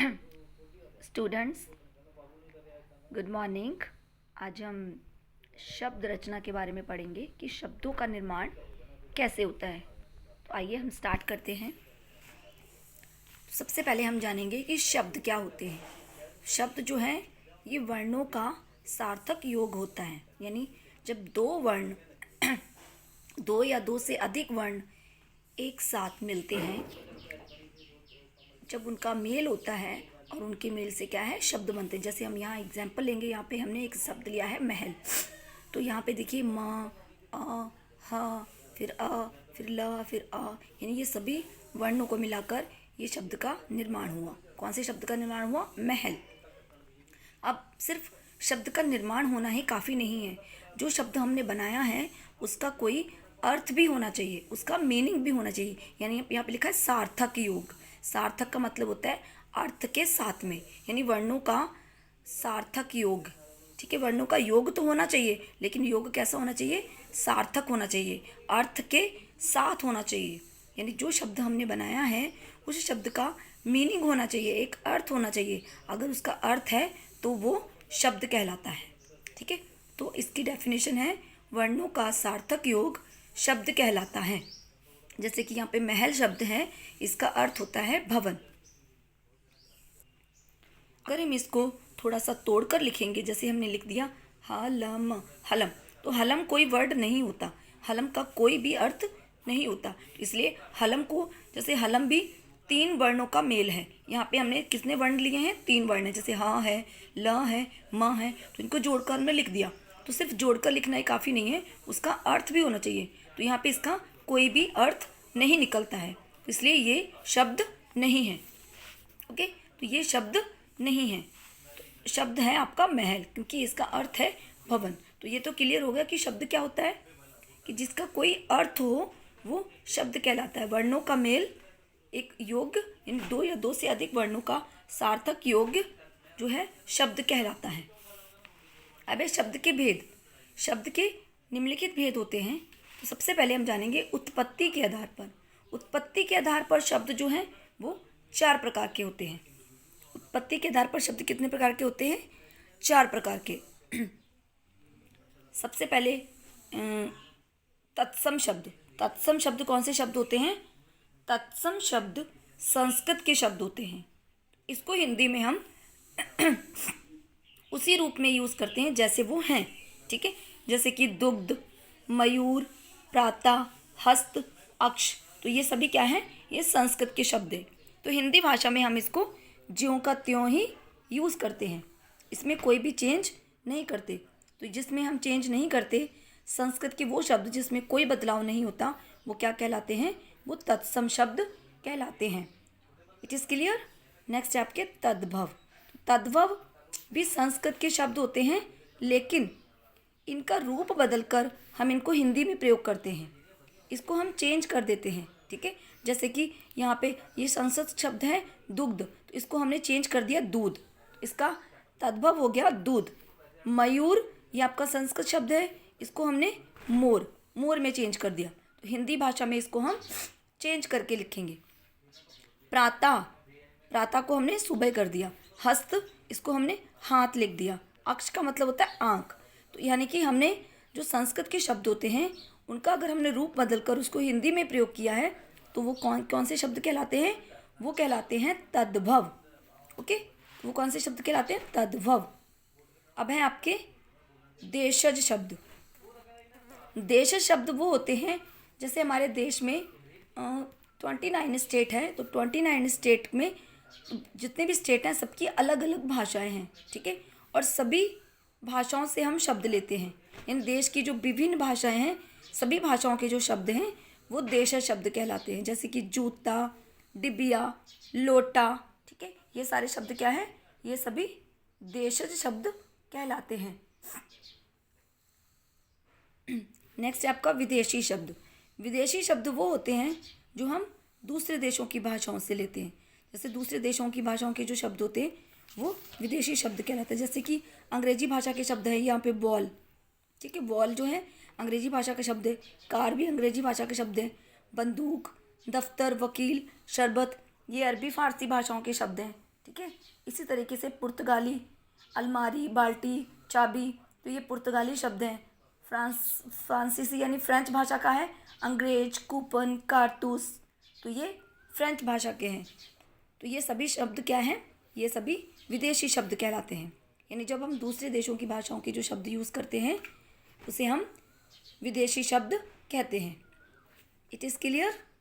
Students, good morning. आज हम शब्द रचना के बारे में पढ़ेंगे कि शब्दों का निर्माण कैसे होता है। तो आइए हम स्टार्ट करते हैं। सबसे पहले हम जानेंगे कि शब्द क्या होते हैं। शब्द जो है ये वर्णों का सार्थक योग होता है, यानी जब दो वर्ण दो या दो से अधिक वर्ण एक साथ मिलते हैं, जब उनका मेल होता है और उनके मेल से क्या है शब्द बनते हैं। जैसे हम यहाँ एग्जाम्पल लेंगे, यहाँ पे हमने एक शब्द लिया है महल। तो यहाँ पे देखिए म, अ, ह, फिर अ, फिर ल, फिर अ, यानी ये सभी वर्णों को मिलाकर ये शब्द का निर्माण हुआ। कौन से शब्द का निर्माण हुआ? महल। अब सिर्फ शब्द का निर्माण होना ही काफ़ी नहीं है। जो शब्द हमने बनाया है उसका कोई अर्थ भी होना चाहिए, उसका मीनिंग भी होना चाहिए। यानी यहाँ पे लिखा है सार्थक योग। सार्थक का मतलब होता है अर्थ के साथ में, यानी वर्णों का सार्थक योग। ठीक है, वर्णों का योग तो होना चाहिए, लेकिन योग कैसा होना चाहिए? सार्थक होना चाहिए, अर्थ के साथ होना चाहिए। यानी जो शब्द हमने बनाया है उस शब्द का मीनिंग होना चाहिए, एक अर्थ होना चाहिए। अगर उसका अर्थ है तो वो शब्द कहलाता है। ठीक है, तो इसकी डेफिनेशन है वर्णों का सार्थक योग शब्द कहलाता है। जैसे कि यहाँ पे महल शब्द है, इसका अर्थ होता है भवन। अगर हम इसको थोड़ा सा तोड़कर लिखेंगे, जैसे हमने लिख दिया हलम, हलम, तो हलम कोई वर्ड नहीं होता, हलम का कोई भी अर्थ नहीं होता। इसलिए हलम को, जैसे हलम भी तीन वर्णों का मेल है। यहाँ पे हमने कितने वर्ण लिए हैं? तीन वर्ण है। जैसे हाँ है, ल है, म है, तो इनको जोड़कर हमने लिख दिया। तो सिर्फ जोड़कर लिखना ही काफ़ी नहीं है, उसका अर्थ भी होना चाहिए। तो यहाँ पे इसका कोई भी अर्थ नहीं निकलता है, इसलिए ये शब्द नहीं है। ओके, तो ये शब्द नहीं है। तो शब्द है आपका महल, क्योंकि इसका अर्थ है भवन। तो ये तो क्लियर हो गया कि शब्द क्या होता है, कि जिसका कोई अर्थ हो वो शब्द कहलाता है। वर्णों का मेल, एक योग, इन दो या दो से अधिक वर्णों का सार्थक योग जो है शब्द कहलाता है। अब है शब्द के भेद। शब्द के निम्नलिखित भेद होते हैं। तो सबसे पहले हम जानेंगे उत्पत्ति के आधार पर। उत्पत्ति के आधार पर शब्द जो हैं वो चार प्रकार के होते हैं। उत्पत्ति के आधार पर शब्द कितने प्रकार के होते हैं? चार प्रकार के। सबसे पहले तत्सम शब्द। तत्सम शब्द कौन से शब्द होते हैं? तत्सम शब्द संस्कृत के शब्द होते हैं। इसको हिंदी में हम उसी रूप में यूज़ करते हैं जैसे वो हैं। ठीक है, जैसे कि दुग्ध, मयूर, प्रातः, हस्त, अक्ष, तो ये सभी क्या हैं? ये संस्कृत के शब्द हैं। तो हिंदी भाषा में हम इसको ज्यों का त्यों ही यूज़ करते हैं, इसमें कोई भी चेंज नहीं करते। तो जिसमें हम चेंज नहीं करते, संस्कृत के वो शब्द जिसमें कोई बदलाव नहीं होता, वो क्या कहलाते हैं? वो तत्सम शब्द कहलाते हैं। It is clear? नेक्स्ट है आपके तद्भव। तद्भव भी संस्कृत के शब्द होते हैं, लेकिन इनका रूप बदलकर हम इनको हिंदी में प्रयोग करते हैं, इसको हम चेंज कर देते हैं। ठीक है, जैसे कि यहाँ पे ये संस्कृत शब्द है दुग्ध, तो इसको हमने चेंज कर दिया दूध, इसका तद्भव हो गया दूध। मयूर ये आपका संस्कृत शब्द है, इसको हमने मोर, मोर में चेंज कर दिया, तो हिंदी भाषा में इसको हम चेंज करके लिखेंगे। प्रातः, प्रातः को हमने सुबह कर दिया। हस्त, इसको हमने हाथ लिख दिया। अक्ष का मतलब होता है आँख। तो यानी कि हमने जो संस्कृत के शब्द होते हैं उनका अगर हमने रूप बदलकर उसको हिंदी में प्रयोग किया है, तो वो कौन कौन से शब्द कहलाते हैं? वो कहलाते हैं तद्भव। ओके, वो कौन से शब्द कहलाते हैं? तद्भव। अब है आपके देशज शब्द। देशज शब्द वो होते हैं, जैसे हमारे देश में 29 स्टेट है, तो 29 स्टेट में जितने भी स्टेट हैं सबकी अलग अलग भाषाएं हैं। ठीक है, और सभी भाषाओं से हम शब्द लेते हैं। इन देश की जो विभिन्न भाषाएं हैं, सभी भाषाओं के जो शब्द हैं वो देशज शब्द कहलाते हैं। जैसे कि जूता, डिबिया, लोटा, ठीक है, ये सारे शब्द क्या है? ये सभी देशज शब्द कहलाते हैं। नेक्स्ट है आपका विदेशी शब्द। विदेशी शब्द वो होते हैं जो हम दूसरे देशों की भाषाओं से लेते हैं। जैसे दूसरे देशों की भाषाओं के जो शब्द होते हैं वो विदेशी शब्द कहलाते हैं। जैसे कि अंग्रेजी भाषा के शब्द है यहाँ पे बॉल। ठीक है, बॉल जो है अंग्रेजी भाषा का शब्द है। कार भी अंग्रेजी भाषा के शब्द है। बंदूक, दफ्तर, वकील, शरबत, ये अरबी फारसी भाषाओं के शब्द हैं। ठीक है। इसी तरीके से पुर्तगाली, अलमारी, बाल्टी, चाबी, तो ये पुर्तगाली शब्द हैं। फ्रांसीसी यानी फ्रेंच भाषा का है। अंग्रेज, कूपन, कारतूस, तो ये फ्रेंच भाषा के हैं। तो ये सभी शब्द क्या हैं? ये सभी विदेशी शब्द कहलाते हैं। यानी जब हम दूसरे देशों की भाषाओं के जो शब्द यूज़ करते हैं उसे हम विदेशी शब्द कहते हैं। It is clear?